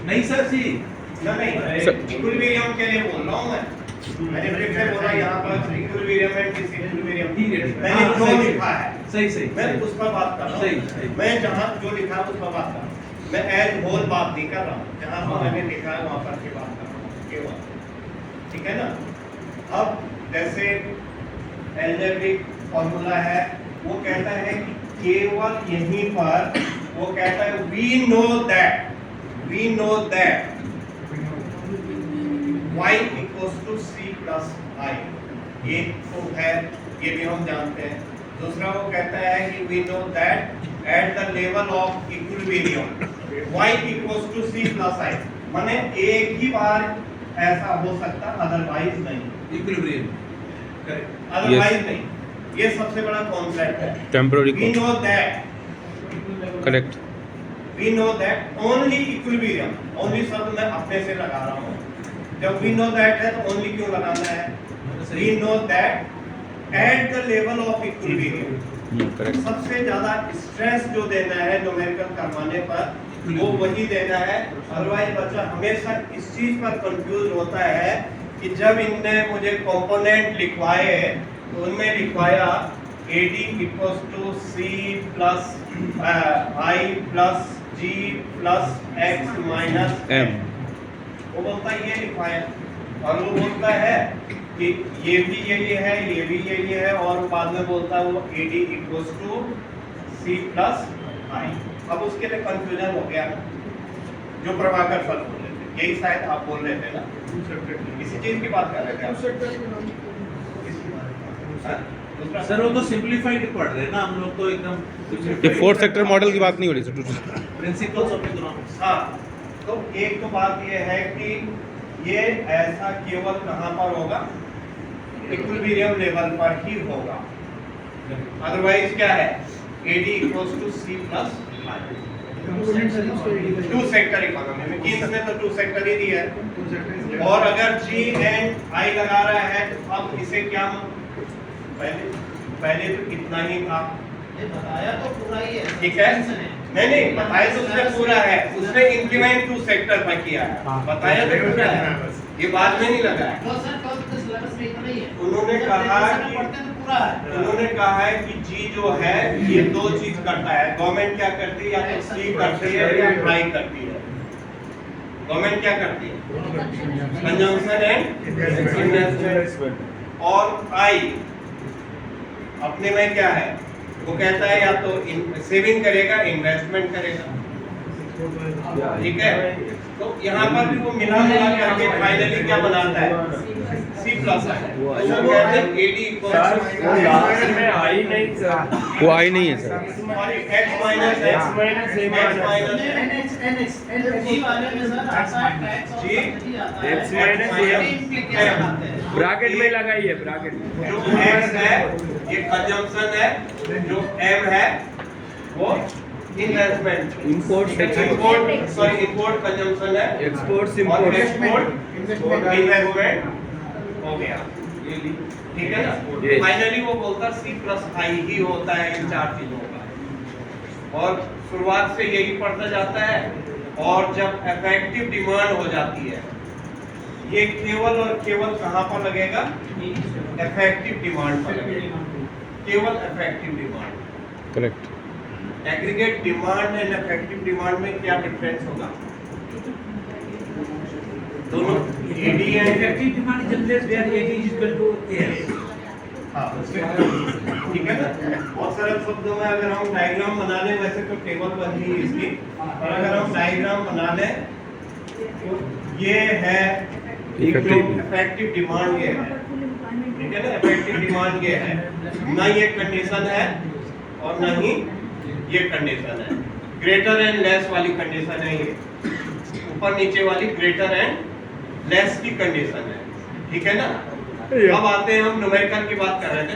नहीं सर जी, नहीं इक्विलिब्रियम के लिए बोल रहा हूँ मैंने फिर से बोला यहाँ पर इक्विलिब्रियम एंड डिसइक्विलिब्रियम ठीक है, मैंने हाँ, जो सही, लिखा है सही सही मैं उस पर बात कर रहा सही, हूँ सही। मैं जहाँ जो लिखा है उस पर बात कर रहा हूँ मैं एज होल बात नहीं कर रहा हूँ जहाँ पर हाँ। मैंने लिखा है वहाँ पर की बात कर रहा हूँ केवल ठीक है ना। अब जैसे एल्जेब्रिक फॉर्मूला है वो कहता है कि केवल यहीं पर वो कहता है we know that y equals to c plus i ये तो है ये भी हम जानते हैं। दूसरा वो कहता है कि we know that at the level of equilibrium y equals to c plus i माने एक ही बार ऐसा हो सकता अदरवाइज नहीं इक्विलिब्रियम करेक्ट अदरवाइज नहीं ये सबसे बड़ा कॉन्सेप्ट है temporary we know that correct we know that only equilibrium only शब्द मैं अपने से लगा रहा हूँ जब we know that है तो only क्यों लगाना है we know that at the level of equilibrium correct सबसे ज्यादा स्ट्रेस जो देना है न्यूमेरिकल करवाने पर वो वही देना है। अदरवाइज बच्चा हमेशा इस चीज पर कंफ्यूज होता है कि जब इनने मुझे कंपोनेंट लिखवाए तो उनमें लिखवाया AD equals to C plus I plus G plus X minus M वो बोलता है ये लिखवाया और वो बोलता है कि ये भी यही है ये भी यही है और बाद में बोलता है वो AD equals to C plus I। अब उसके लिए कंफ्यूजन हो गया जो प्रभाकर सर बोल रहे थे यही शायद आप बोल रहे थे ना इसी चीज की बात कर रहे थे आप सर वो तो सिंपलीफाइड पढ़ रहे हैं ना हम लोग तो एकदम ये फोर्थ सेक्टर मॉडल की बात नहीं हो रही सर प्रिंसिपल्स ऑफ इकोनॉमिक्स। हाँ तो एक तो बात ये है कि ये ऐसा केवल कहाँ पर होगा इक्विलिब्रियम लेवल पर ही होगा अदरवाइज क्या है AD equals to C plus two sector economy में किस में तो टू सेक्टर ही दिया है और अगर G एंड I लगा रहा है तो अब इसे क्या पहले तो कितना ही था बताया तो पूरा ही है ठीक है नहीं बताया तो उसने पूरा है उसने इंप्लीमेंट टू सेक्टर पर किया है बताया तो पूरा है ये बाद में नहीं लगा है तो सर कल तो सिलेबस में इतना ही है उन्होंने कहा कि पढ़ते हैं तो पूरा है उन्होंने कहा है कि G जो है ये दो चीज करता है गवर्नमेंट क्या करती है या तो C करती है या अप्लाई करती है गवर्नमेंट क्या करती है कंजम्पशन एंड इन्वेस्टमेंट और I अपने में क्या है वो कहता है या तो सेविंग करेगा इन्वेस्टमेंट करेगा ठीक है। तो यहाँ पर भी वो मिला करके फाइनली क्या बनाता है C प्लस है वो कहते हैं AD इक्वल्स वो आई नहीं है sir sorry X minus X minus G वाले में सर आता है टैक्स और G सब्सिडी आता है X माइनस ब्रैकेट में लगाइए ब्रैकेट जो X है ये कंजम्पशन है जो M है वो इन्वेस्टमेंट इंपोर्ट इंपोर्ट कंजम्पशन है एक्सपोर्ट और एक्सपोर्ट इन्वेस्टमेंट हो गया ठीक है ना। फाइनली वो बोलता C प्लस I ही होता है इन चार चीजों का और शुरुआत से यही पढ़ता जाता है और जब इफेक्टिव डिमांड हो जाती है ये केवल और केवल कहाँ पर लगेगा इफेक्टिव डिमांड पर लगेगा केवल effective demand correct aggregate demand and effective demand में क्या डिफरेंस होगा दोनों AD and effective demand is place where AD is equal to AS। हाँ ठीक है ना। बहुत सरल शब्दों में अगर हम डायग्राम बना लें वैसे तो टेबल बन गई इसकी और अगर हम डायग्राम बना लें तो ये है इफेक्टिव डिमांड ये है ठीक है ना। इफेक्टिव डिमांड ये है ना ये कंडीशन है और ना ही ये कंडीशन है ग्रेटर एंड लेस वाली कंडीशन है ये ऊपर नीचे वाली ग्रेटर एंड लेस की कंडीशन है ठीक है ना। अब आते हैं हम न्यूमेरिकल की बात कर रहे थे